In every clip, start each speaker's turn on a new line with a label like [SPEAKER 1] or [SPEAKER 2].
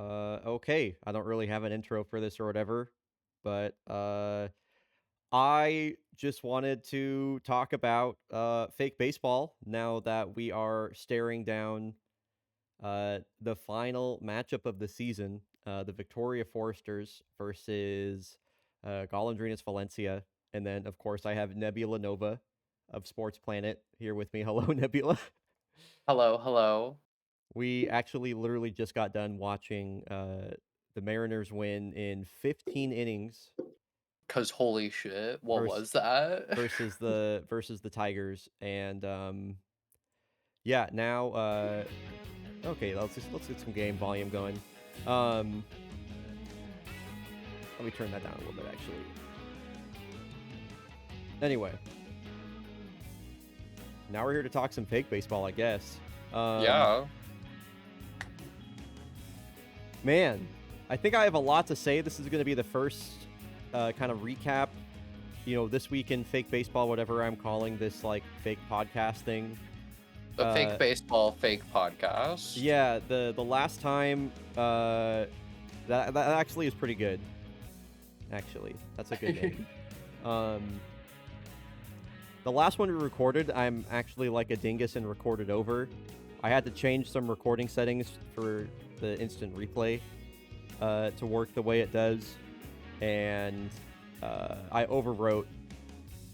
[SPEAKER 1] Okay. I don't really have an intro for this or whatever, but I just wanted to talk about fake baseball now that we are staring down the final matchup of the season, the Victoria Foresters versus Golondrinas Valencia, and then of course I have Nebula Nova of Sports Planet here with me. Hello, Nebula.
[SPEAKER 2] Hello, hello.
[SPEAKER 1] We actually literally just got done watching the Mariners win in 15 innings
[SPEAKER 2] 'Cause holy shit, what
[SPEAKER 1] versus
[SPEAKER 2] was that?
[SPEAKER 1] versus the Tigers, and yeah, now okay, let's get some game volume going. Um, Let me turn that down a little bit actually. Anyway, now we're here to talk some fake baseball, I guess. Um,
[SPEAKER 2] Yeah.
[SPEAKER 1] Man, I think I have a lot to say. This is going to be the first kind of recap, this week in fake baseball, whatever I'm calling this, like fake podcast thing.
[SPEAKER 2] The fake
[SPEAKER 1] Uh,
[SPEAKER 2] baseball, fake podcast.
[SPEAKER 1] yeah, the last time that actually is pretty good. Actually, that's a good name. Um, the last one we recorded, I'm actually like a dingus and recorded over. I had to change some recording settings for the instant replay to work the way it does, and I overwrote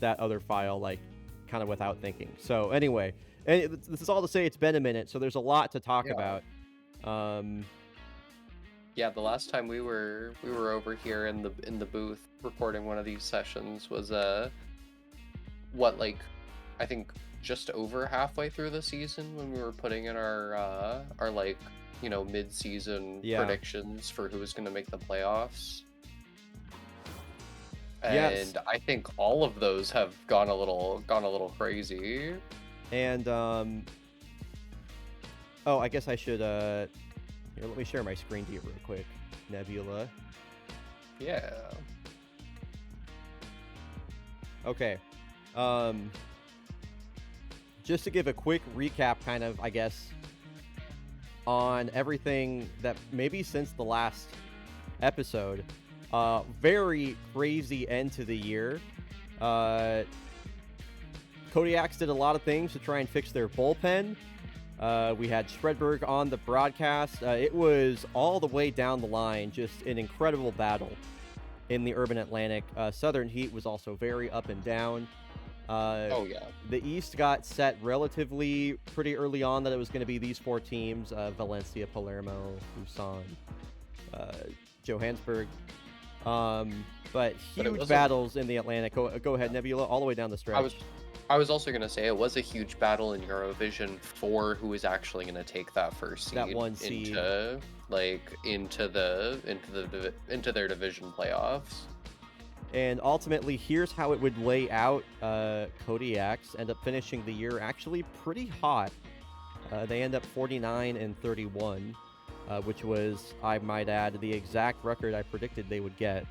[SPEAKER 1] that other file like kind of without thinking. So anyway, this is all to say it's been a minute, so there's a lot to talk
[SPEAKER 2] Yeah.
[SPEAKER 1] about. Um,
[SPEAKER 2] Yeah, the last time we were over here in the booth recording one of these sessions was what, like, I think just over halfway through the season when we were putting in our like, mid-season
[SPEAKER 1] yeah,
[SPEAKER 2] predictions for who was going to make the playoffs.
[SPEAKER 1] yes,
[SPEAKER 2] And I think all of those have gone a little crazy.
[SPEAKER 1] and oh, I guess I should here, let me share my screen to you real quick, Nebula.
[SPEAKER 2] Yeah.
[SPEAKER 1] Okay. Um, just to give a quick recap, kind of, I guess, on everything that maybe since the last episode. Very crazy end to the year. Uh, Kodiaks did a lot of things to try and fix their bullpen. We had Shredberg on the broadcast. It was all the way down the line, just an incredible battle in the Urban Atlantic. Southern Heat was also very up and down. Uh,
[SPEAKER 2] Oh yeah.
[SPEAKER 1] the East got set relatively pretty early on that it was going to be these four teams: Valencia, Palermo, Busan, uh, Johannesburg. But
[SPEAKER 2] But it
[SPEAKER 1] huge
[SPEAKER 2] wasn't
[SPEAKER 1] battles in the Atlantic. Go ahead, Nebula, all the way down the
[SPEAKER 2] I
[SPEAKER 1] stretch.
[SPEAKER 2] was I was also gonna say it was a huge battle in Eurovision for who is actually gonna take that first
[SPEAKER 1] That
[SPEAKER 2] seed
[SPEAKER 1] one seed.
[SPEAKER 2] into their division playoffs.
[SPEAKER 1] And ultimately, here's how it would lay out. Kodiaks end up finishing the year actually pretty hot. They end up 49 and 31, which was, I might add, the exact record I predicted they would get.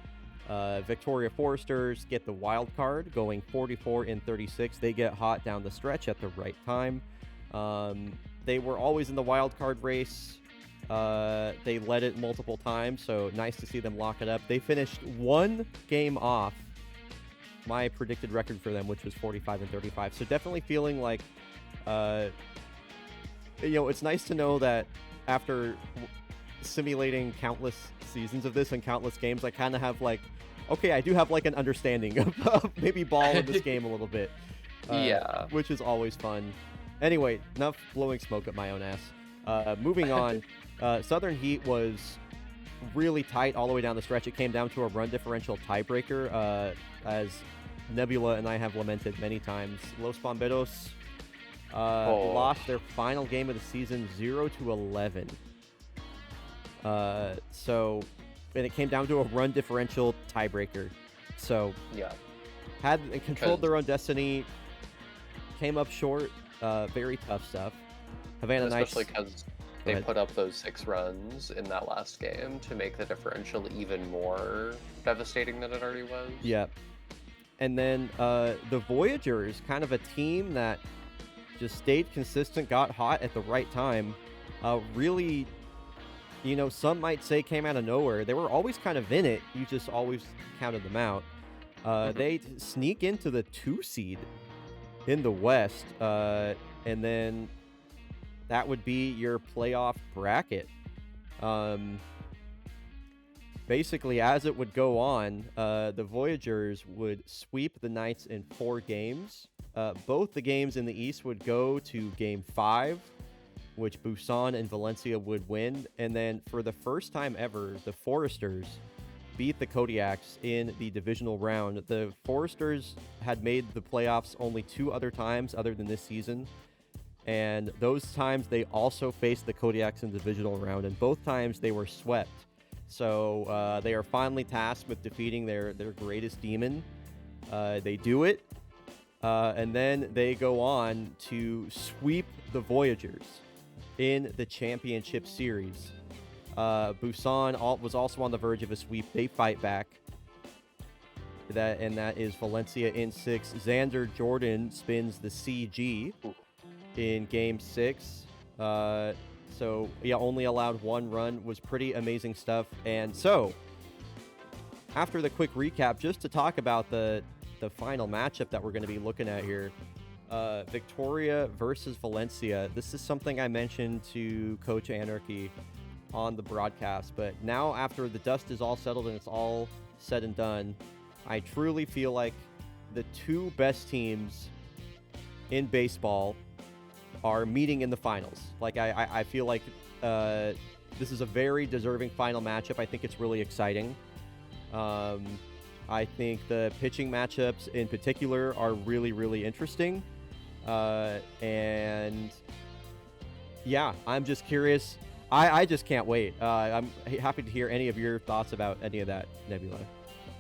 [SPEAKER 1] Victoria Foresters get the wild card, going 44 and 36. They get hot down the stretch at the right time. They were always in the wild card race. They led it multiple times, so nice to see them lock it up. They finished one game off my predicted record for them, which was 45 and 35. So definitely feeling like, uh, it's nice to know that after simulating countless seasons of this and countless games, I kind of have like, okay, I do have like an understanding of maybe ball in this game a little bit,
[SPEAKER 2] Yeah.
[SPEAKER 1] which is always fun. Anyway, enough blowing smoke at my own ass. Moving on, Southern Heat was really tight all the way down the stretch. It came down to a run differential tiebreaker, as Nebula and I have lamented many times. Los Bomberos
[SPEAKER 2] Oh,
[SPEAKER 1] lost their final game of the season 0-11. So, and it came down to a run differential tiebreaker. So,
[SPEAKER 2] yeah.
[SPEAKER 1] had controlled
[SPEAKER 2] Because
[SPEAKER 1] their own destiny, came up short. Very tough stuff. Havana
[SPEAKER 2] and especially
[SPEAKER 1] Knights.
[SPEAKER 2] because
[SPEAKER 1] Go
[SPEAKER 2] they
[SPEAKER 1] ahead.
[SPEAKER 2] put up those 6 runs in that last game to make the differential even more devastating than it already was.
[SPEAKER 1] Yeah. And then the Voyagers, kind of a team that just stayed consistent, got hot at the right time. Really some might say came out of nowhere. They were always kind of in it. You just always counted them out. They sneak into the 2 seed in the West, and then that would be your playoff bracket. Basically, as it would go on, the Voyagers would sweep the Knights in 4 games. Both the games in the East would go to Game 5, which Busan and Valencia would win. And then for the first time ever, the Foresters beat the Kodiaks in the divisional round. The Foresters had made the playoffs only 2 other times other than this season. And those times they also faced the Kodiaks in the divisional round, and both times they were swept. So they are finally tasked with defeating their greatest demon. They do it, and then they go on to sweep the Voyagers in the championship series. Busan was also on the verge of a sweep. They fight back. That is Valencia in 6. Xander Jordan spins the CG in Game 6. So, yeah, only allowed 1 run. Was pretty amazing stuff. And so, after the quick recap, just to talk about the final matchup that we're going to be looking at here, Victoria versus Valencia. This is something I mentioned to Coach Anarchy on the broadcast, but now after the dust is all settled and it's all said and done, I truly feel like the 2 best teams in baseball are meeting in the finals. Like, I feel like this is a very deserving final matchup. I think it's really exciting. I think the pitching matchups in particular are really, really interesting. And yeah, I'm just curious. I just can't wait. I'm happy to hear any of your thoughts about any of that, Nebula.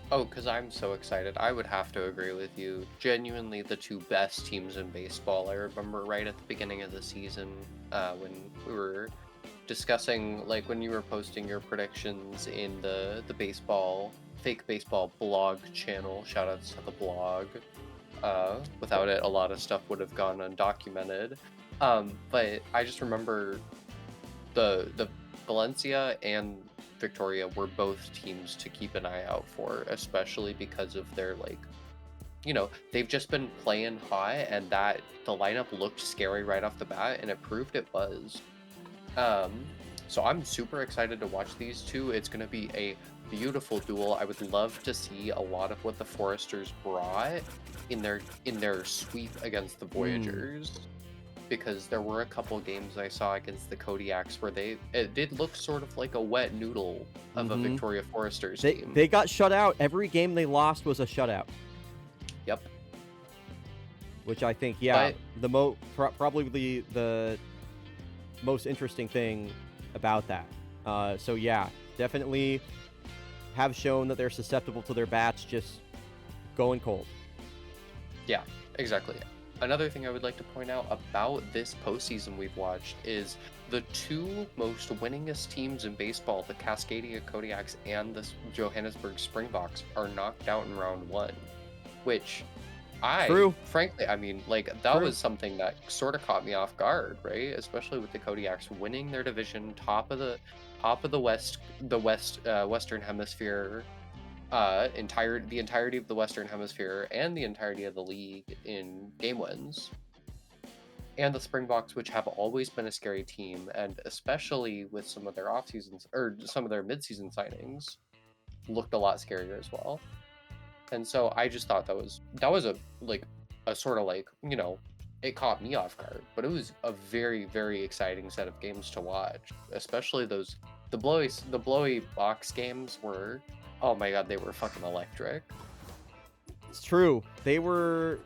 [SPEAKER 2] Oh, because I'm so excited. I would have to agree with you. Genuinely the 2 best teams in baseball. I remember right at the beginning of the season when we were discussing, like when you were posting your predictions in the fake baseball blog channel. Shoutouts to the blog. Without it, a lot of stuff would have gone undocumented. But I just remember the Valencia and Victoria were both teams to keep an eye out for, especially because of their, like, they've just been playing high, and that the lineup looked scary right off the bat, and it proved it was. So I'm super excited to watch these 2. It's going to be a beautiful duel. I would love to see a lot of what the Foresters brought in their sweep against the Voyagers. Because there were a couple games I saw against the Kodiaks where it did look sort of like a wet noodle of a Victoria Foresters team.
[SPEAKER 1] They got shut out. Every game they lost was a shutout.
[SPEAKER 2] Yep.
[SPEAKER 1] Which I think, probably the most interesting thing about that. So yeah, definitely have shown that they're susceptible to their bats just going cold.
[SPEAKER 2] Yeah, exactly. Another thing I would like to point out about this postseason we've watched is the 2 most winningest teams in baseball, the Cascadia Kodiaks and the Johannesburg Springboks, are knocked out in round 1, which frankly, I mean, like, that was something that sort of caught me off guard, right? Especially with the Kodiaks winning their division, top of the Western Hemisphere. The entirety of the Western Hemisphere and the entirety of the league in game wins. And the Springboks, which have always been a scary team, and especially with some of their off seasons or some of their mid-season signings, looked a lot scarier as well. And so I just thought that was a sort of like, it caught me off guard, but it was a very, very exciting set of games to watch, especially the blowy box games were. Oh my god, they were fucking electric.
[SPEAKER 1] It's true. They were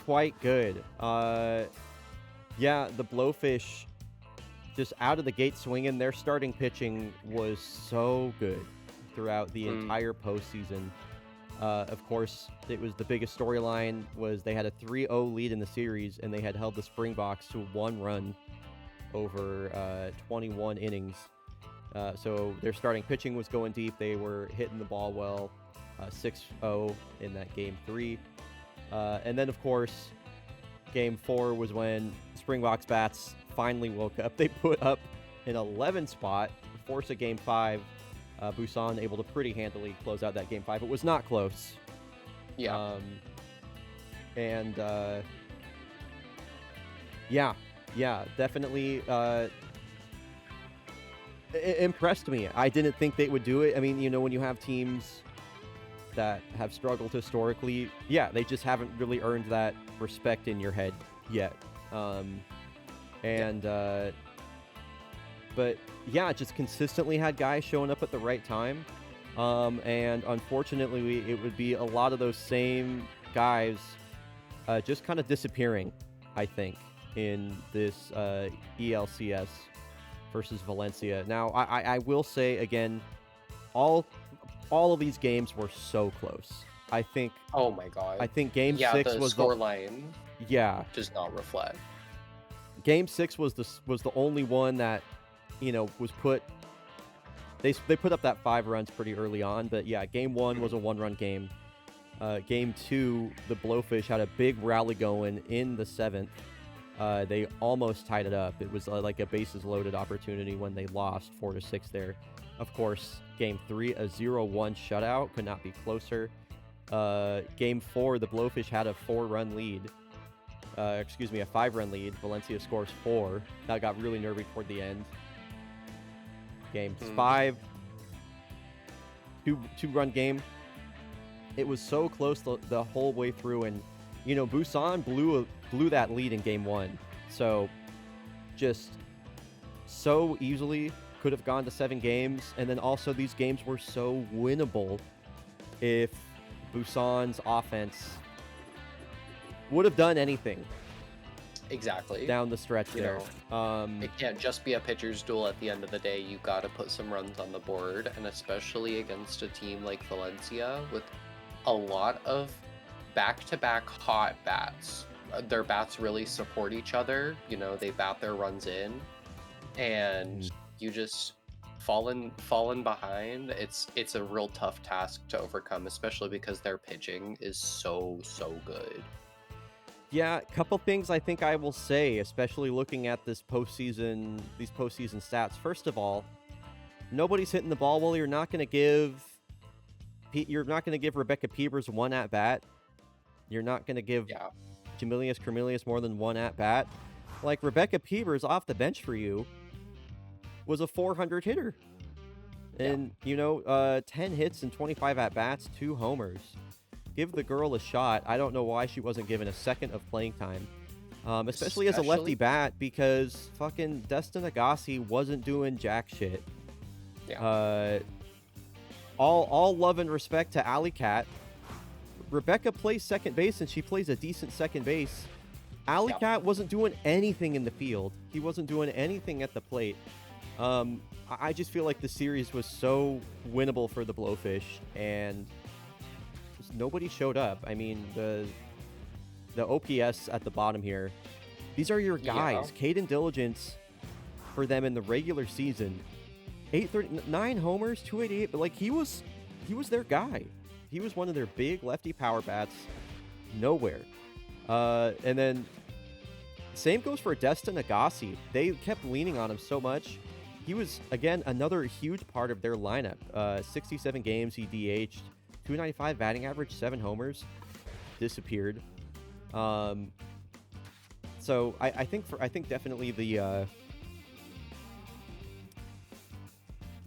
[SPEAKER 1] quite good. Yeah, the Blowfish just out of the gate swinging. Their starting pitching was so good throughout the entire postseason. Of course, it was the biggest storyline was they had a 3-0 lead in the series, and they had held the Springboks to 1 run over 21 innings. So their starting pitching was going deep. They were hitting the ball well, 6-0 in that Game 3. And then, of course, Game 4 was when Springboks bats finally woke up. They put up an 11 spot force a Game 5. Busan able to pretty handily close out that Game 5. It was not close.
[SPEAKER 2] Yeah.
[SPEAKER 1] And yeah, definitely it impressed me. I didn't think they would do it. I mean, when you have teams that have struggled historically, yeah, they just haven't really earned that respect in your head yet. But yeah, just consistently had guys showing up at the right time. And unfortunately, it would be a lot of those same guys just kind of disappearing, I think, in this ELCS versus Valencia. Now, I will say, again, all of these games were so close. I think...
[SPEAKER 2] Oh my god.
[SPEAKER 1] I think Game 6 was
[SPEAKER 2] the scoreline.
[SPEAKER 1] Yeah.
[SPEAKER 2] Does not reflect.
[SPEAKER 1] Game 6 was the only one that, was put... They put up that 5 runs pretty early on, but yeah, Game 1 was a 1-run game. Game 2, the Blowfish had a big rally going in the 7th. They almost tied it up. It was like a bases-loaded opportunity when they lost 4-6 there. Of course, Game 3, a 0-1 shutout. Could not be closer. Game 4, the Blowfish had a 4-run lead. A 5-run lead. Valencia scores 4. That got really nervy toward the end. Game 5, 2-run game. It was so close the whole way through, and Busan blew that lead in Game 1. So just so easily could have gone to 7 games, and then also these games were so winnable if Busan's offense would have done anything.
[SPEAKER 2] Exactly.
[SPEAKER 1] Down the stretch there.
[SPEAKER 2] It can't just be a pitcher's duel at the end of the day. You got to put some runs on the board, and especially against a team like Valencia with a lot of back-to-back hot bats. Their bats really support each other. They bat their runs in, and you just fallen behind. It's a real tough task to overcome, especially because their pitching is so good.
[SPEAKER 1] Yeah, a couple things I think I will say, especially looking at these postseason stats. First of all, nobody's hitting the ball well. You're not going to give Rebecca Peebers 1 at bat. You're not going to give Jamilius Cornelius more than 1 at bat. Like, Rebecca Peebers off the bench for you was a 400 hitter, and 10 hits and 25 at bats, 2 homers. Give the girl a shot. I don't know why she wasn't given a second of playing time, especially as a lefty bat, because fucking Destin Agassi wasn't doing jack shit.
[SPEAKER 2] Yeah.
[SPEAKER 1] All love and respect to Alley Cat. Rebecca plays second base, and she plays a decent second base. Alley Cat wasn't doing anything in the field. He wasn't doing anything at the plate. I just feel like the series was so winnable for the Blowfish, and nobody showed up. I mean, the OPS at the bottom here, these are your guys. Caden Diligence for them in the regular season, 9 homers, 288, but like he was their guy. He was one of their big lefty power bats. Nowhere. And then same goes for Destin Agassi. They kept leaning on him so much. He was, again, another huge part of their lineup. 67 games, he DH'd. 295 batting average, 7 homers, disappeared. So I think definitely the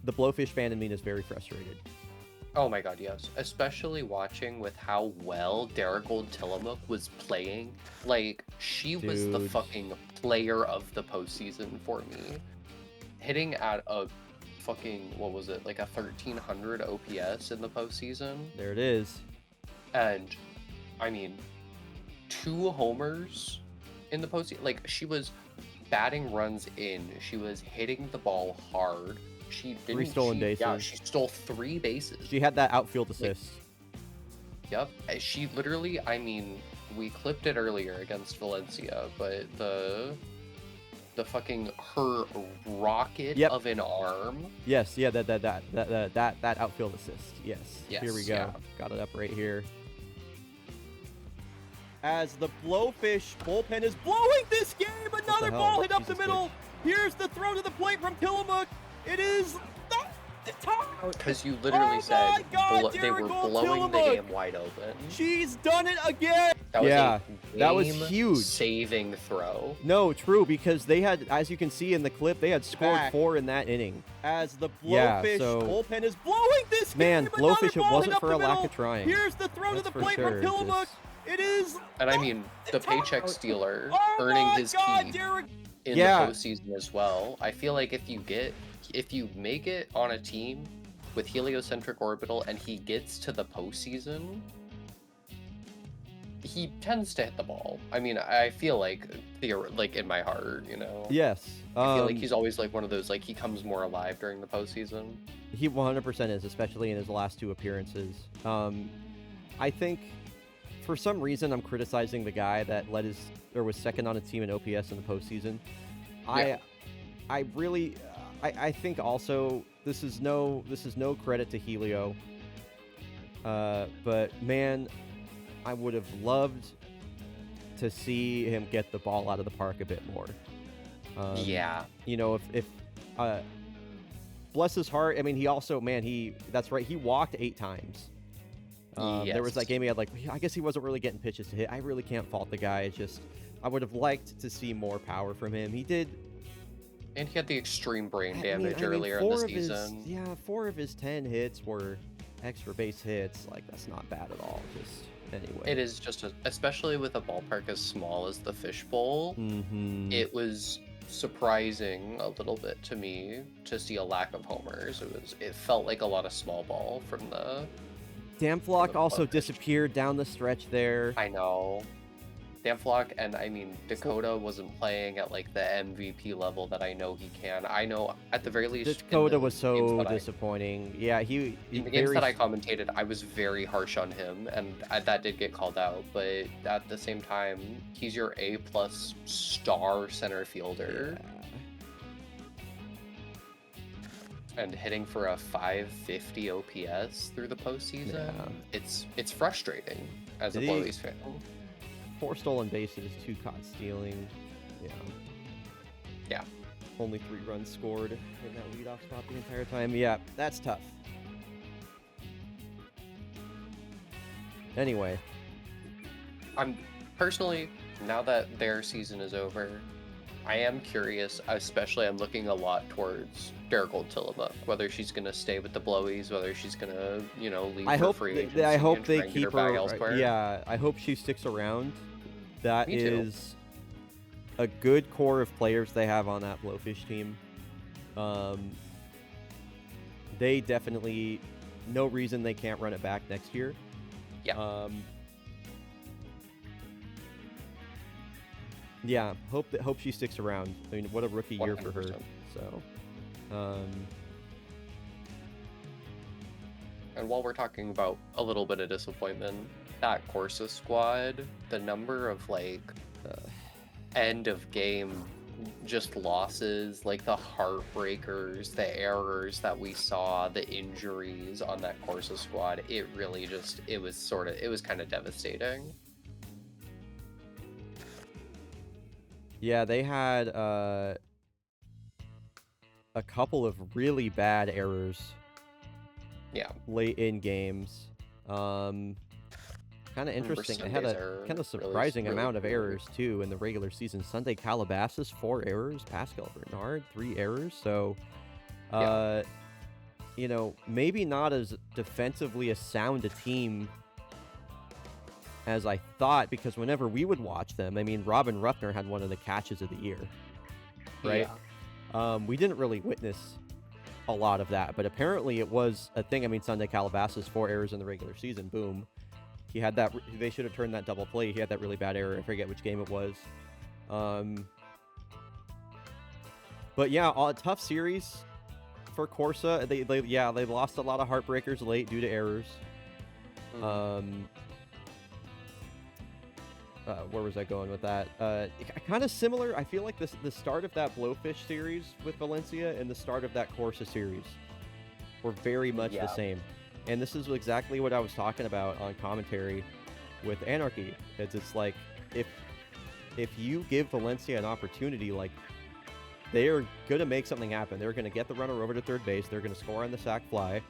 [SPEAKER 1] Blowfish fan in me is very frustrated.
[SPEAKER 2] Oh my god, yes. Especially watching with how well Darigold Tillamook was playing. Like, she was the fucking player of the postseason for me. Hitting at a fucking, what was it, like a 1300 OPS in the postseason.
[SPEAKER 1] There it is.
[SPEAKER 2] And, I mean, 2 homers in the postseason. Like, she was batting runs in. She was hitting the ball hard. She didn't.
[SPEAKER 1] 3 stolen bases.
[SPEAKER 2] Yeah, she stole 3 bases.
[SPEAKER 1] She had that outfield assist.
[SPEAKER 2] Yep. She literally, I mean, we clipped it earlier against Valencia, but the fucking her rocket of an arm.
[SPEAKER 1] Yes, yeah, that outfield assist. Yes. Here we go.
[SPEAKER 2] Yeah.
[SPEAKER 1] Got it up right here. As the Blowfish bullpen is blowing this game, another ball hit up the middle. Here's the throw to the plate from Tillamook. It is the top.
[SPEAKER 2] Because you literally
[SPEAKER 1] Oh
[SPEAKER 2] said
[SPEAKER 1] my God,
[SPEAKER 2] they were
[SPEAKER 1] Derek
[SPEAKER 2] blowing the
[SPEAKER 1] Tillamook!
[SPEAKER 2] game wide open.
[SPEAKER 1] She's done it again.
[SPEAKER 2] That was
[SPEAKER 1] Yeah,
[SPEAKER 2] a
[SPEAKER 1] that was
[SPEAKER 2] game
[SPEAKER 1] huge.
[SPEAKER 2] saving throw.
[SPEAKER 1] No, true, because they had, as you can see in the clip, they had scored
[SPEAKER 3] Back.
[SPEAKER 1] 4 in that inning.
[SPEAKER 3] As the
[SPEAKER 1] Yeah,
[SPEAKER 3] Blowfish
[SPEAKER 1] so-
[SPEAKER 3] bullpen is blowing this
[SPEAKER 1] Man,
[SPEAKER 3] game.
[SPEAKER 1] Blowfish, it
[SPEAKER 3] Another ball
[SPEAKER 1] wasn't
[SPEAKER 3] hit
[SPEAKER 1] for
[SPEAKER 3] up
[SPEAKER 1] a
[SPEAKER 3] the
[SPEAKER 1] lack
[SPEAKER 3] middle.
[SPEAKER 1] of trying.
[SPEAKER 3] Here's the throw
[SPEAKER 1] That's
[SPEAKER 3] to the
[SPEAKER 1] for
[SPEAKER 3] plate
[SPEAKER 1] sure,
[SPEAKER 3] from Tillamook.
[SPEAKER 1] just-
[SPEAKER 3] It is.
[SPEAKER 2] And I mean, the paycheck stealer
[SPEAKER 3] Oh
[SPEAKER 2] earning
[SPEAKER 3] my
[SPEAKER 2] his
[SPEAKER 3] God,
[SPEAKER 2] keep
[SPEAKER 3] Derek.
[SPEAKER 2] in
[SPEAKER 1] Yeah.
[SPEAKER 2] the postseason as well. I feel like if you make it on a team with heliocentric orbital and he gets to the postseason, he tends to hit the ball. I mean, I feel like in my heart, you know.
[SPEAKER 1] Yes.
[SPEAKER 2] I feel like he's always like one of those, like, he comes more alive during the postseason.
[SPEAKER 1] He 100% is, especially in his last 2 appearances. I think for some reason I'm criticizing the guy that was second on a team in OPS in the postseason.
[SPEAKER 2] Yeah.
[SPEAKER 1] I really, I think also this is no credit to Helio. But man, I would have loved to see him get the ball out of the park a bit more.
[SPEAKER 2] Yeah.
[SPEAKER 1] You know, if bless his heart. I mean, he also, man, that's right. He walked 8 times. There was that
[SPEAKER 2] Yes.
[SPEAKER 1] game he had, like, I guess he wasn't really getting pitches to hit. I really can't fault the guy. It's just, I would have liked to see more power from him. He did.
[SPEAKER 2] And he had the extreme brain
[SPEAKER 1] I
[SPEAKER 2] damage
[SPEAKER 1] mean,
[SPEAKER 2] earlier in the
[SPEAKER 1] 4 of his-
[SPEAKER 2] season.
[SPEAKER 1] yeah, 4 of his 10 hits were extra base hits. Like, that's not bad at all. Just anyway.
[SPEAKER 2] It is just, especially with a ballpark as small as the Fishbowl,
[SPEAKER 1] Mm-hmm.
[SPEAKER 2] it was surprising a little bit to me to see a lack of homers. It felt like a lot of small ball from the.
[SPEAKER 1] Damflock
[SPEAKER 2] the
[SPEAKER 1] also
[SPEAKER 2] Blowfish.
[SPEAKER 1] disappeared down the stretch there.
[SPEAKER 2] I know. Damflock, and I mean, Dakota wasn't playing at like the MVP level that I know he can. I know at the very least.
[SPEAKER 1] Dakota was
[SPEAKER 2] games
[SPEAKER 1] so
[SPEAKER 2] that
[SPEAKER 1] disappointing. Yeah, he
[SPEAKER 2] In the games
[SPEAKER 1] very
[SPEAKER 2] that I commentated, I was very harsh on him, and that did get called out. But at the same time, he's your A+ star center fielder, and hitting for a 550 OPS through the postseason.
[SPEAKER 1] Yeah.
[SPEAKER 2] It's frustrating as a
[SPEAKER 1] Did he-
[SPEAKER 2] Blowies fan.
[SPEAKER 1] 4 stolen bases, 2 caught stealing. Yeah.
[SPEAKER 2] Yeah.
[SPEAKER 1] Only 3 runs scored in that leadoff spot the entire time. Yeah, that's tough. Anyway,
[SPEAKER 2] I'm personally, now that their season is over, I am curious, especially I'm looking a lot towards Derigold Tillamook, whether she's going to stay with the Blowies, whether she's going to, leave
[SPEAKER 1] I
[SPEAKER 2] for
[SPEAKER 1] hope
[SPEAKER 2] free
[SPEAKER 1] they,
[SPEAKER 2] agency
[SPEAKER 1] I hope
[SPEAKER 2] and
[SPEAKER 1] they
[SPEAKER 2] try and get
[SPEAKER 1] keep
[SPEAKER 2] back
[SPEAKER 1] her.
[SPEAKER 2] elsewhere.
[SPEAKER 1] Yeah, I hope she sticks around. That
[SPEAKER 2] Me too.
[SPEAKER 1] is a good core of players they have on that Blowfish team. They definitely, no reason they can't run it back next year.
[SPEAKER 2] Yeah.
[SPEAKER 1] Yeah, hope she sticks around. I mean, what a rookie year for her.
[SPEAKER 2] 100%.
[SPEAKER 1] So,
[SPEAKER 2] And while we're talking about a little bit of disappointment, that Corsa squad, the number of end of game just losses, like the heartbreakers, the errors that we saw, the injuries on that Corsa squad, it really just, it was kind of devastating.
[SPEAKER 1] yeah, they had a couple of really bad errors
[SPEAKER 2] Yeah.
[SPEAKER 1] late in games. Kind of interesting. They had
[SPEAKER 2] Sunday's
[SPEAKER 1] a
[SPEAKER 2] error
[SPEAKER 1] kind of
[SPEAKER 2] really-
[SPEAKER 1] surprising
[SPEAKER 2] really
[SPEAKER 1] amount of
[SPEAKER 2] weird.
[SPEAKER 1] errors too in the regular season. Sunday Calabasas 4 errors, Pascal Bernard 3 errors. So, maybe not as defensively as sound a team as I thought, because whenever we would watch them, I mean, Robin Ruffner had one of the catches of the year, right?
[SPEAKER 2] Yeah.
[SPEAKER 1] We didn't really witness a lot of that, but apparently it was a thing. I mean, Sunday Calabasas 4 errors in the regular season. Boom. He had that. They should have turned that double play. He had that really bad error. I forget which game it was. But yeah, a tough series for Corsa. They lost a lot of heartbreakers late due to errors. Where was I going with that? Kind of similar. I feel like the start of that Blowfish series with Valencia and the start of that Corsa series were very much the same. And this is exactly what I was talking about on commentary with Anarchy. It's like if you give Valencia an opportunity, like they are going to make something happen. They're going to get the runner over to third base. They're going to score on the sac fly.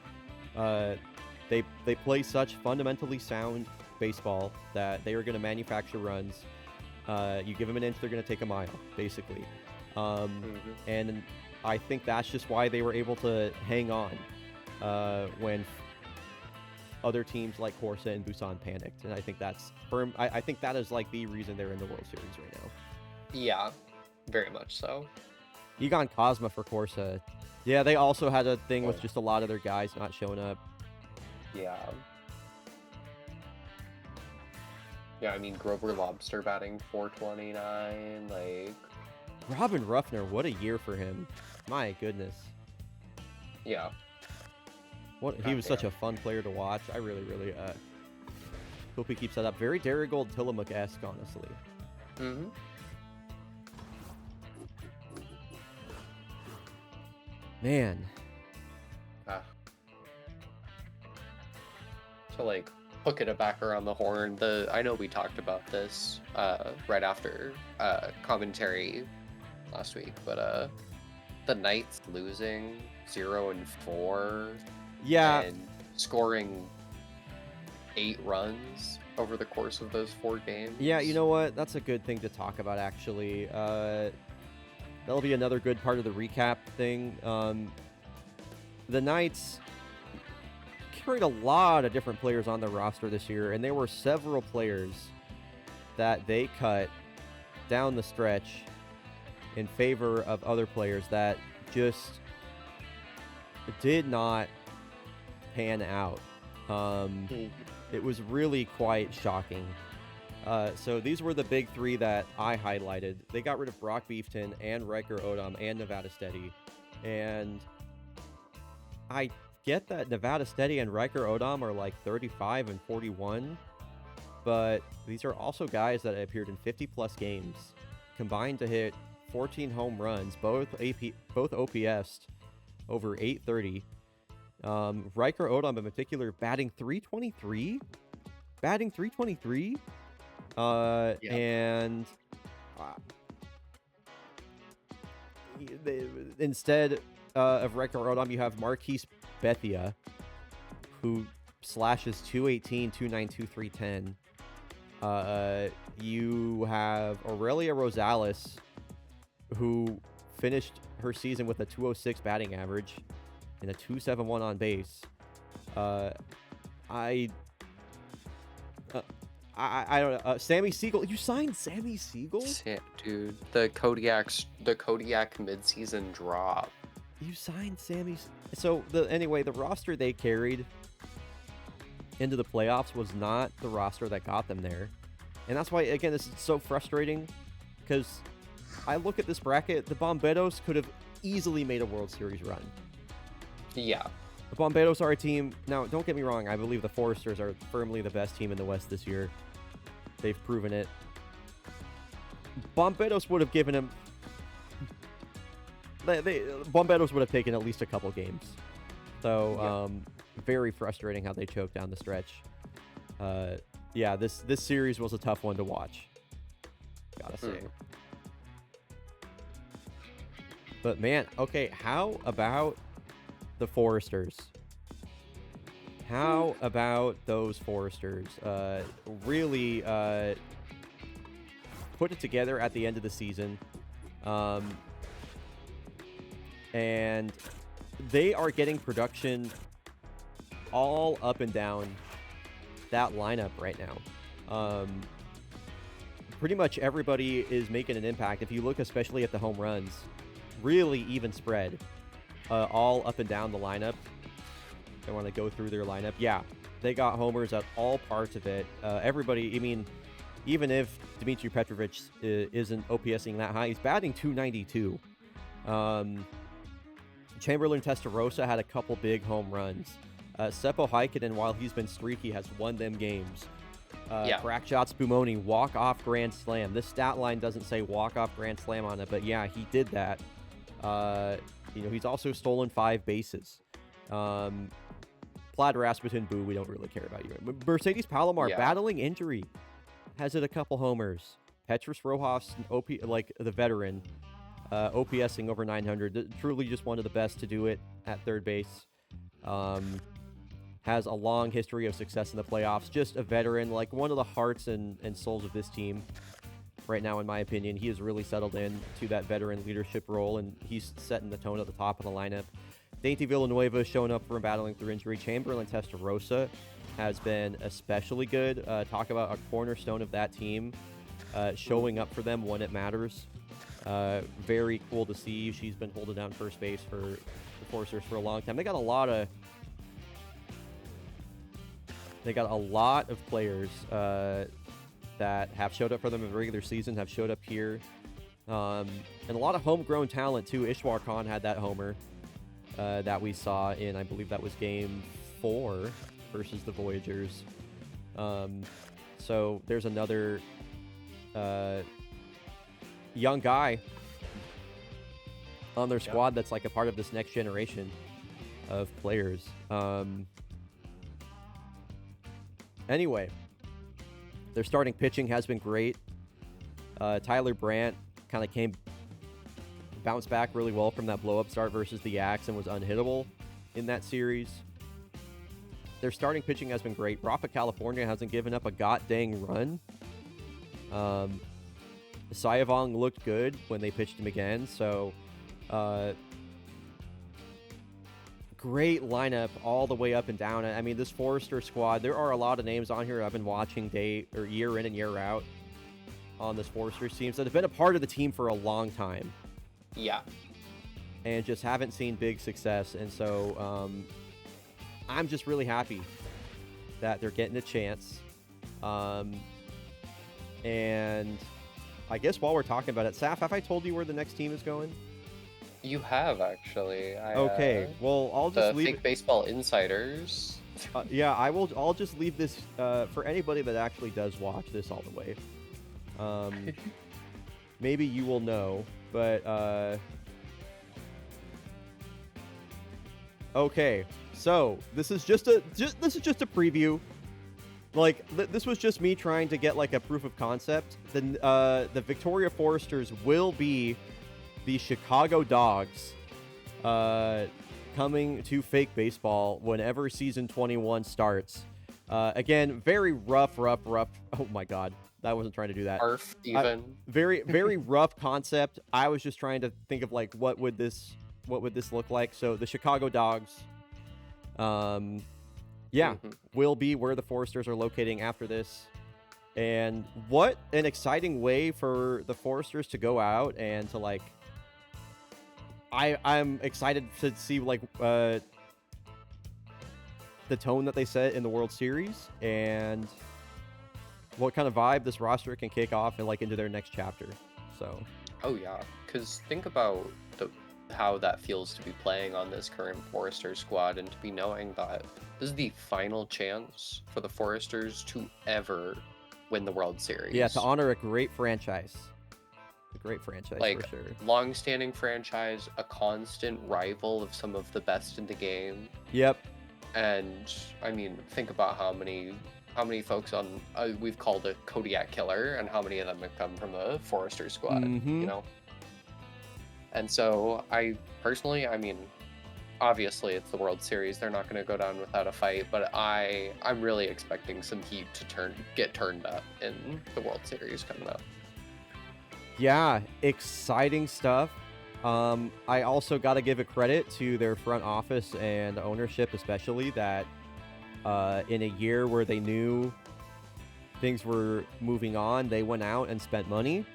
[SPEAKER 1] They play such fundamentally sound baseball that they are going to manufacture runs. You give them an inch, they're going to take a mile, basically. And I think that's just why they were able to hang on when other teams like Corsa and Busan panicked. And I think that's firm. I think that is like the reason they're in the World Series right now.
[SPEAKER 2] Yeah, very much so.
[SPEAKER 1] Egon Cosma for Corsa. Yeah, they also had a thing with just a lot of their guys not showing up.
[SPEAKER 2] Yeah. Yeah, I mean, Grover Lobster batting .429, like...
[SPEAKER 1] Robin Ruffner, what a year for him. My goodness.
[SPEAKER 2] Yeah.
[SPEAKER 1] He was such a fun player to watch. I really, really hope he keeps that up. Very Darigold Tillamook-esque, honestly.
[SPEAKER 2] Mm-hmm.
[SPEAKER 1] Man.
[SPEAKER 2] To, like, hook it back around the horn, I know we talked about this right after commentary last week, but the Knights losing 0-4,
[SPEAKER 1] yeah,
[SPEAKER 2] and scoring 8 runs over the course of those 4 games.
[SPEAKER 1] Yeah, you know what? That's a good thing to talk about, actually. That'll be another good part of the recap thing. The Knights carried a lot of different players on their roster this year, and there were several players that they cut down the stretch in favor of other players that just did not pan out. It was really quite shocking. So these were the big 3 that I highlighted. They got rid of Brock Beefton and Riker Odom and Nevada Steady. And I get that Nevada Steady and Riker Odom are like 35 and 41, but these are also guys that appeared in 50-plus games, combined to hit 14 home runs, both OPS'd over 830. Riker Odom in particular batting 323. And instead of Riker Odom, you have Marquise Bethia, who slashes 218, 292, 310. You have Aurelia Rosales, who finished her season with a 206 batting average and a 271 on base. I don't know. Sammy Siegel. You signed Sammy Siegel?
[SPEAKER 2] Dude, the Kodiak midseason drop.
[SPEAKER 1] You signed Sammy. So anyway, the roster they carried into the playoffs was not the roster that got them there, and that's why, again, this is so frustrating, because I look at this bracket. The Bomberos could have easily made a World Series run.
[SPEAKER 2] Yeah.
[SPEAKER 1] The Bomberos are a team. Now, don't get me wrong. I believe the Foresters are firmly the best team in the West this year. They've proven it. Bomberos would have given him... Bomberos would have taken at least a couple games. So, very frustrating how they choked down the stretch. Yeah, this series was a tough one to watch. Gotta say. But, man, okay, how about the Foresters? How about those Foresters? Really put it together at the end of the season. And they are getting production all up and down that lineup right now. Pretty much everybody is making an impact. If you look especially at the home runs, really even spread. All up and down the lineup. I want to go through their lineup. Yeah, they got homers at all parts of it. Everybody, I mean, even if Dmitry Petrovic isn't OPSing that high, he's batting 292. Chamberlain Testarossa had a couple big home runs. Seppo Heikkinen, while he's been streaky, has won them games. Crack shots Spumoni, walk-off grand slam. This stat line doesn't say walk-off grand slam on it, but yeah, he did that. He's also stolen 5 bases. Plaid Rasmussen, boo, we don't really care about you. Mercedes Palomar, battling injury, has hit a couple homers. Petrus Rojas, the veteran, OPSing over 900. Truly just one of the best to do it at third base. Has a long history of success in the playoffs. Just a veteran, like one of the hearts and souls of this team right now, in my opinion. He has really settled in to that veteran leadership role, and he's setting the tone at the top of the lineup. Dainty Villanueva showing up from battling through injury. Chamberlain Testarossa has been especially good. Talk about a cornerstone of that team, showing up for them when it matters. Very cool to see. She's been holding down first base for the Foresters for a long time. They got a lot of players that have showed up for them in the regular season, have showed up here. And a lot of homegrown talent, too. Ishwar Khan had that homer that we saw in, I believe that was Game 4 versus the Voyagers. So there's another young guy on their squad that's like a part of this next generation of players. Anyway, their starting pitching has been great. Tyler Brandt kind of bounced back really well from that blow-up start versus the Axe and was unhittable in that series. Their starting pitching has been great. Rafa California hasn't given up a god-dang run. Sayavong looked good when they pitched him again, so great lineup all the way up and down. I mean, this Forester squad, there are a lot of names on here I've been watching year in and year out on this Foresters team that have been a part of the team for a long time.
[SPEAKER 2] Yeah.
[SPEAKER 1] And just haven't seen big success. And so I'm just really happy that they're getting a chance. And I guess while we're talking about it, Saf, have I told you where the next team is going?
[SPEAKER 2] You have, actually.
[SPEAKER 1] Okay, well, I'll just leave
[SPEAKER 2] Fake Baseball Insiders.
[SPEAKER 1] Yeah, I'll just leave this for anybody that actually does watch this all the way. Maybe you will know, but okay. So this is just a preview. Like this was just me trying to get like a proof of concept. The Victoria Foresters will be the Chicago Dogs coming to Fake Baseball whenever season 21 starts. Again, very rough. Oh my god, I wasn't trying to do that.
[SPEAKER 2] Arf, even.
[SPEAKER 1] Very rough concept. I was just trying to think of like what would this look like. So the Chicago Dogs, will be where the Foresters are locating after this. And what an exciting way for the Foresters to go out and to like. I'm excited to see like the tone that they set in the World Series and what kind of vibe this roster can kick off and like into their next chapter. So.
[SPEAKER 2] Oh yeah, because think about how that feels to be playing on this current Forester squad and to be knowing that this is the final chance for the Foresters to ever win the World Series.
[SPEAKER 1] Yeah, to honor a great franchise. A great franchise,
[SPEAKER 2] like,
[SPEAKER 1] for sure.
[SPEAKER 2] Long-standing franchise, a constant rival of some of the best in the game.
[SPEAKER 1] Yep.
[SPEAKER 2] And I mean, think about how many folks on we've called a Kodiak killer, and how many of them have come from the Forester squad. You know. And so I personally, I mean, obviously it's the World Series; they're not going to go down without a fight. But I'm really expecting some heat to get turned up in the World Series coming up.
[SPEAKER 1] Yeah, exciting stuff. I also got to give a credit to their front office and ownership, especially that in a year where they knew things were moving on, they went out and spent money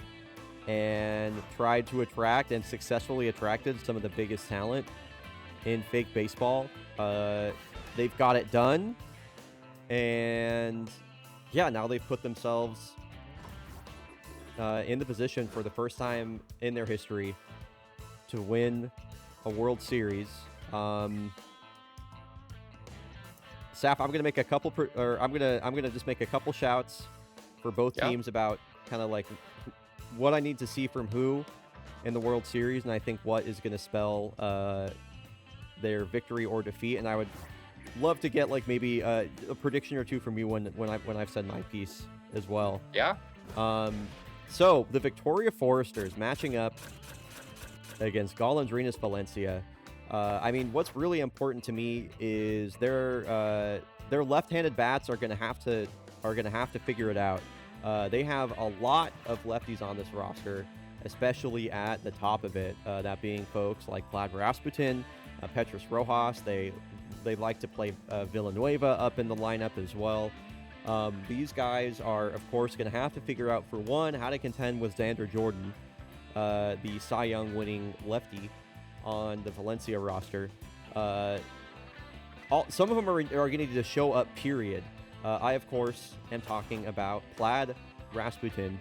[SPEAKER 1] and tried to attract and successfully attracted some of the biggest talent in Fake Baseball. They've got it done. And yeah, now they've put themselves in the position for the first time in their history to win a World Series. Saf, I'm gonna make a couple, I'm gonna just make a couple shouts for both teams about kind of like what I need to see from who in the World Series, and I think what is gonna spell their victory or defeat. And I would love to get like maybe a prediction or two from you when I've said my piece as well.
[SPEAKER 2] Yeah.
[SPEAKER 1] So the Victoria Foresters matching up against Golondrinas Valencia. I mean, what's really important to me is their left-handed bats are gonna have to figure it out. They have a lot of lefties on this roster, especially at the top of it. That being folks like Vlad Rasputin, Petrus Rojas. They like to play Villanueva up in the lineup as well. These guys are, of course, going to have to figure out, for one, how to contend with Xander Jordan, the Cy Young winning lefty on the Valencia roster. Some of them are going to need to show up, period. I, of course, am talking about Vlad Rasputin.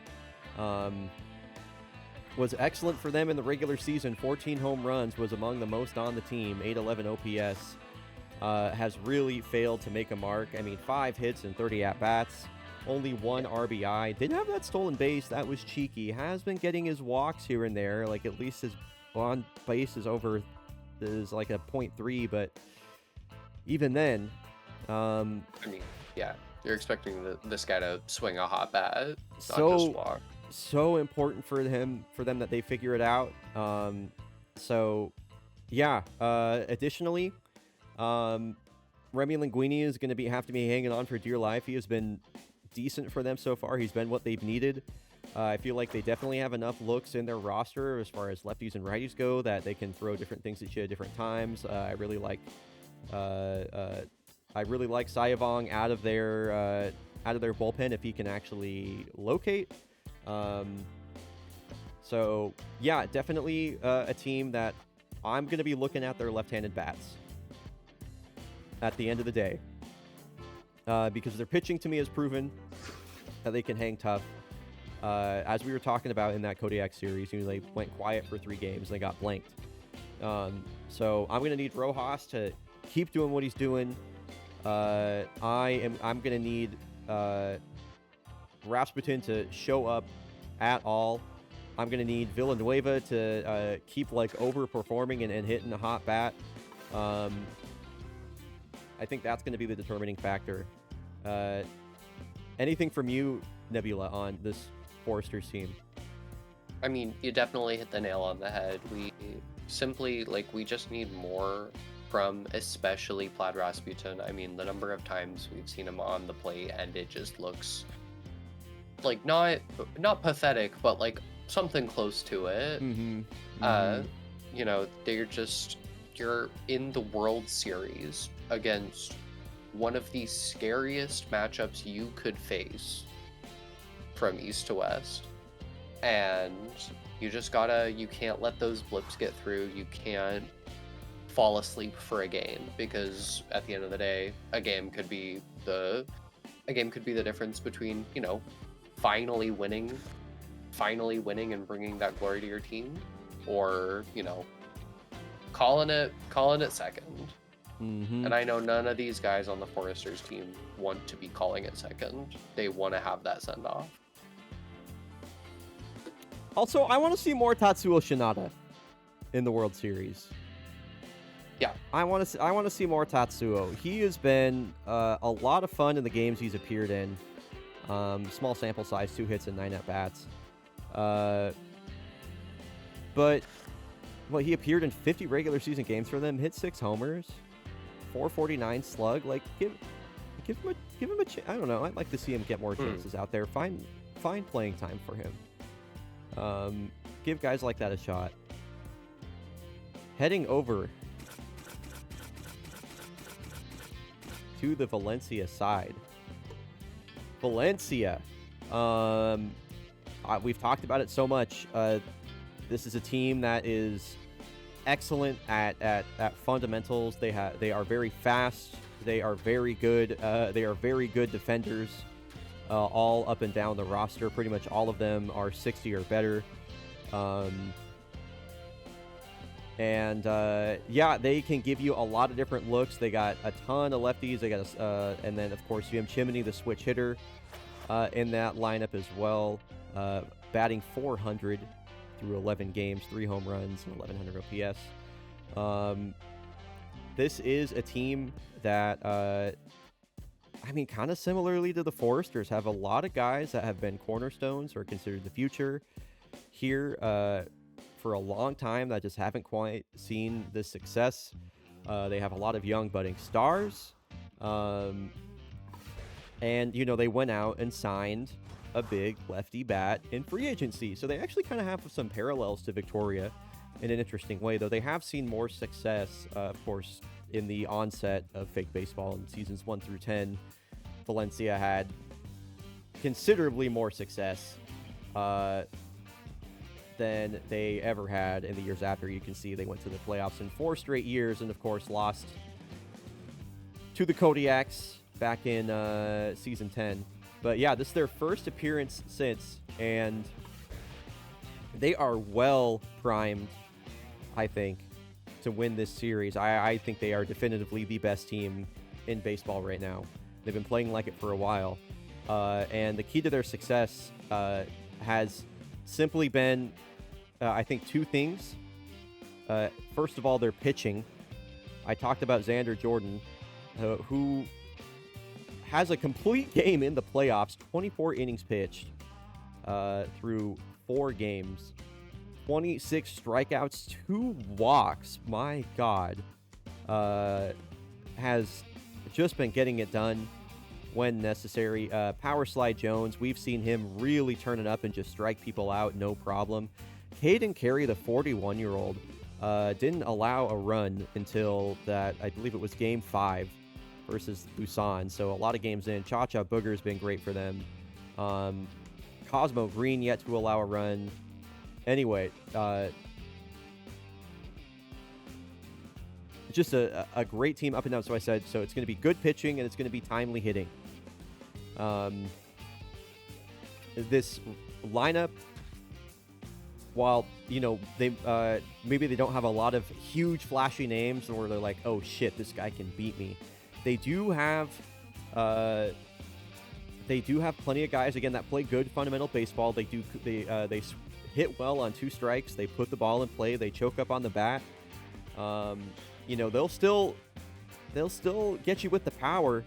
[SPEAKER 1] Was excellent for them in the regular season. 14 home runs, was among the most on the team. 811 OPS. Has really failed to make a mark. I mean, 5 hits and 30 at-bats. Only 1 RBI. Didn't have that stolen base. That was cheeky. Has been getting his walks here and there. Like, at least his on base is like a .3, but even then...
[SPEAKER 2] I mean, yeah. You're expecting this guy to swing a hot bat, not just walk.
[SPEAKER 1] So important for them that they figure it out. Additionally, Remy Linguini is going to have to be hanging on for dear life. He has been decent for them so far. He's been what they've needed. I feel like they definitely have enough looks in their roster as far as lefties and righties go that they can throw different things at you at different times. I really like Sayavong out of their bullpen if he can actually locate. So yeah, definitely a team that I'm going to be looking at their left-handed bats at the end of the day, because their pitching to me has proven that they can hang tough. As we were talking about in that Kodiak series, they went quiet for 3 games and they got blanked. So I'm going to need Rojas to keep doing what he's doing. I'm going to need Rasputin to show up at all. I'm going to need Villanueva to keep overperforming and hitting a hot bat. I think that's going to be the determining factor. Anything from you, Nebula, on this Foresters team?
[SPEAKER 2] I mean, you definitely hit the nail on the head. We simply, we just need more from especially Vlad Rasputin. I mean, the number of times we've seen him on the plate and it just looks not pathetic, but something close to it. You're in the World Series against one of the scariest matchups you could face from east to west, and you can't let those blips get through. You can't fall asleep for a game, because at the end of the day, a game could be the difference between finally winning and bringing that glory to your team, or calling it second. And I know none of these guys on the Foresters team want to be calling it second. They want to have that send off.
[SPEAKER 1] Also, I want to see more Tatsuo Shinada in the World Series.
[SPEAKER 2] Yeah,
[SPEAKER 1] I want to see more Tatsuo. He has been a lot of fun in the games he's appeared in. Small sample size, 2 hits and 9 at bats. But he appeared in 50 regular season games for them, hit 6 homers, 449 slug. Give him a chance. I don't know. I'd like to see him get more chances out there. Find playing time for him. Give guys like that a shot. Heading over to the Valencia side. Valencia. We've talked about it so much. This is a team that is excellent at fundamentals. They are very fast. They are very good. They are very good defenders. All up and down the roster. Pretty much all of them are 60 or better. They can give you a lot of different looks. They got a ton of lefties. They got and then of course UM Chimney, the switch hitter, in that lineup as well. Batting 400 through 11 games, 3 home runs, and 1100 OPS. This is a team that, kind of similarly to the Foresters, have a lot of guys that have been cornerstones or considered the future here for a long time that just haven't quite seen this success. They have a lot of young budding stars. And, they went out and signed a big lefty bat in free agency. So they actually kind of have some parallels to Victoria in an interesting way, though they have seen more success, of course, in the onset of fake baseball in seasons 1 through 10. Valencia had considerably more success than they ever had in the years after. You can see they went to the playoffs in 4 straight years and, of course, lost to the Kodiaks back in season 10. But yeah, this is their first appearance since, and they are well primed, I think, to win this series. I think they are definitively the best team in baseball right now. They've been playing like it for a while. And the key to their success has simply been, I think, 2 things. First of all, their pitching. I talked about Xander Jordan, who has a complete game in the playoffs, 24 innings pitched through 4 games, 26 strikeouts, 2 walks. My God. Has just been getting it done when necessary. Power Slide Jones, we've seen him really turn it up and just strike people out, no problem. Caden Carey, the 41-year-old, didn't allow a run until that, I believe it was game 5 versus Busan. So a lot of games in. Cha-Cha Booger's been great for them. Cosmo Green yet to allow a run. Anyway, just a great team up and down. So I said, so it's going to be good pitching and it's going to be timely hitting. This lineup, while, they maybe they don't have a lot of huge flashy names where they're like, oh shit, this guy can beat me. They do have plenty of guys, again, that play good fundamental baseball. They hit well on 2 strikes. They put the ball in play. They choke up on the bat. They'll still get you with the power.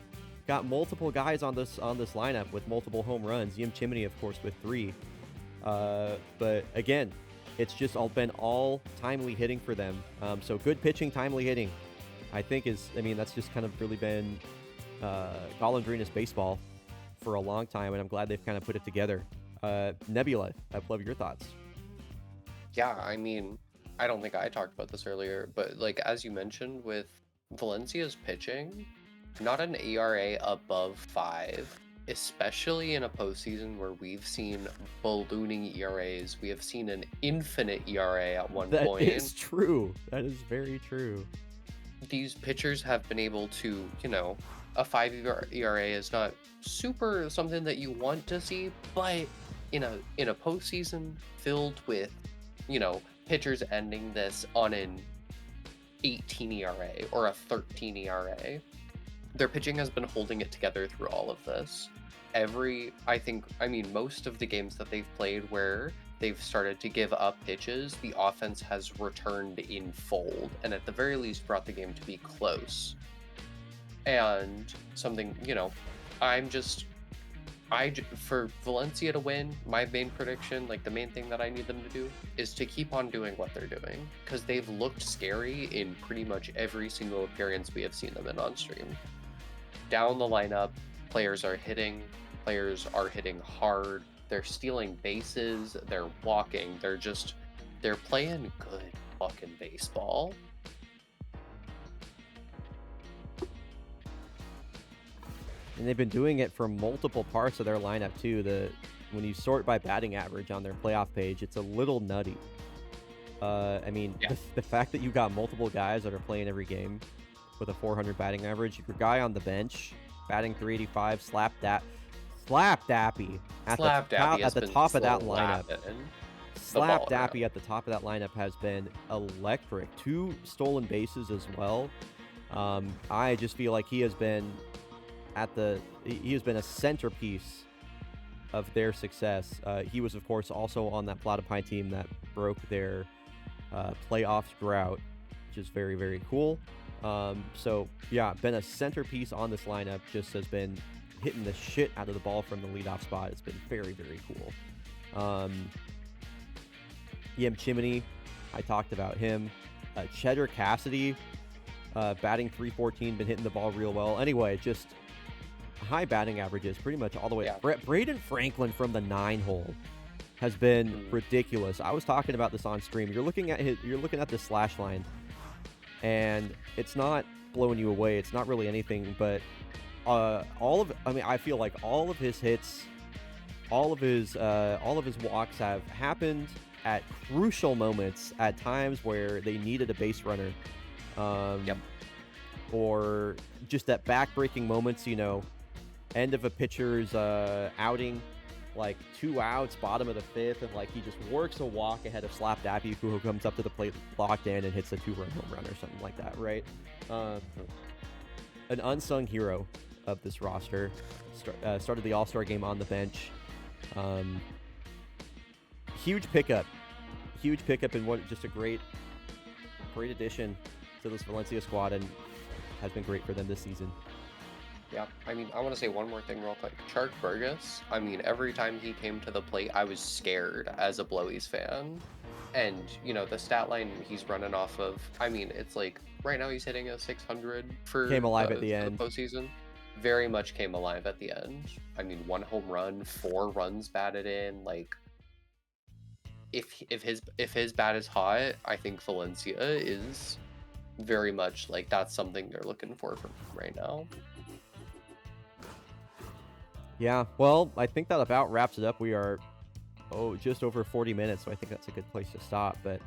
[SPEAKER 1] Got multiple guys on this lineup with multiple home runs. Yim Chimney, of course, with 3. But again, it's just been all timely hitting for them. So good pitching, timely hitting, I think that's just kind of really been Golondrinas baseball for a long time, and I'm glad they've kind of put it together. Nebula, I'd love your thoughts.
[SPEAKER 2] Yeah, I don't think I talked about this earlier, but as you mentioned with Valencia's pitching, not an ERA above 5, especially in a postseason where we've seen ballooning ERAs. We have seen an infinite ERA at one point.
[SPEAKER 1] That is true. That is very true.
[SPEAKER 2] These pitchers have been able to, a 5 ERA is not super something that you want to see, but in a postseason filled with, pitchers ending this on an 18 ERA or a 13 ERA, their pitching has been holding it together through all of this. Most of the games that they've played where they've started to give up pitches, the offense has returned in fold, and at the very least brought the game to be close. And something, for Valencia to win, my main prediction, the main thing that I need them to do is to keep on doing what they're doing, because they've looked scary in pretty much every single appearance we have seen them in on stream. Down the lineup, players are hitting hard, they're stealing bases, they're walking, they're playing good fucking baseball.
[SPEAKER 1] And they've been doing it for multiple parts of their lineup too. When you sort by batting average on their playoff page, it's a little nutty. The fact that you got multiple guys that are playing every game with a 400 batting average, your guy on the bench batting 385, Slap Dappy at the top of that lineup. Slap Dappy at the top of that lineup has been electric. 2 stolen bases as well. I just feel like he has been a centerpiece of their success. He was, of course, also on that Platypine team that broke their playoff drought, which is very, very cool. Been a centerpiece on this lineup, just has been hitting the shit out of the ball from the leadoff spot. It's been very, very cool. Yim Chimney, I talked about him. Cheddar Cassidy, batting .314, been hitting the ball real well. Anyway, just high batting averages pretty much all the way.
[SPEAKER 2] Yeah.
[SPEAKER 1] Braden Franklin from the 9 hole has been ridiculous. I was talking about this on stream. You're looking at the slash line, and it's not blowing you away. It's not really anything, but I feel like all of his hits, all of his walks have happened at crucial moments, at times where they needed a base runner, or just that back-breaking moments. End of a pitcher's outing, like 2 outs, bottom of the 5th, and like he just works a walk ahead of Slap Dappy, who comes up to the plate locked in and hits a 2-run home run or something like that, right? An unsung hero of this roster. Started the All-Star game on the bench. Huge pickup, and just a great addition to this Valencia squad, and has been great for them this season.
[SPEAKER 2] Yeah, I mean, I want to say one more thing real quick. Chark Burgess, I mean, every time he came to the plate, I was scared as a Blowies fan. And, the stat line he's running off of, I mean, it's like, right now he's hitting a 600 for
[SPEAKER 1] came alive at the end.
[SPEAKER 2] The postseason. Very much came alive at the end. I mean, 1 home run, 4 runs batted in. Like, if his bat is hot, I think Valencia is very much like that's something they're looking for from him right now.
[SPEAKER 1] Yeah, well, I think that about wraps it up. We are just over 40 minutes, so I think that's a good place to stop. But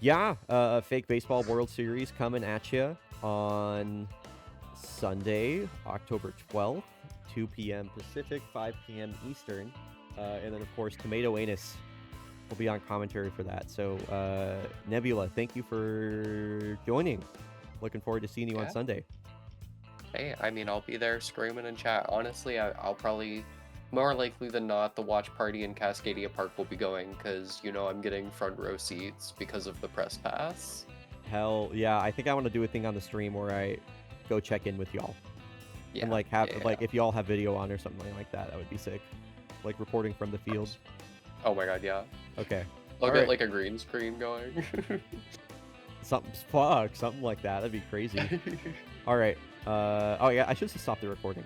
[SPEAKER 1] yeah, a Fake Baseball World Series coming at you on Sunday, October 12th, 2 p.m. Pacific, 5 p.m. Eastern. And then, of course, Tomato Anus will be on commentary for that. So, Nebula, thank you for joining. Looking forward to seeing you on Sunday.
[SPEAKER 2] Hey, I mean, I'll be there screaming in chat. Honestly, I'll probably, more likely than not, the watch party in Cascadia Park will be going because, I'm getting front row seats because of the press pass.
[SPEAKER 1] Hell yeah. I think I want to do a thing on the stream where I go check in with y'all.
[SPEAKER 2] Yeah.
[SPEAKER 1] And if y'all have video on or something like that, that would be sick. Like reporting from the field.
[SPEAKER 2] Oh my god, yeah.
[SPEAKER 1] Okay.
[SPEAKER 2] I'll get like a green screen going.
[SPEAKER 1] something like that. That'd be crazy. All right. Oh yeah, I should just stop the recording.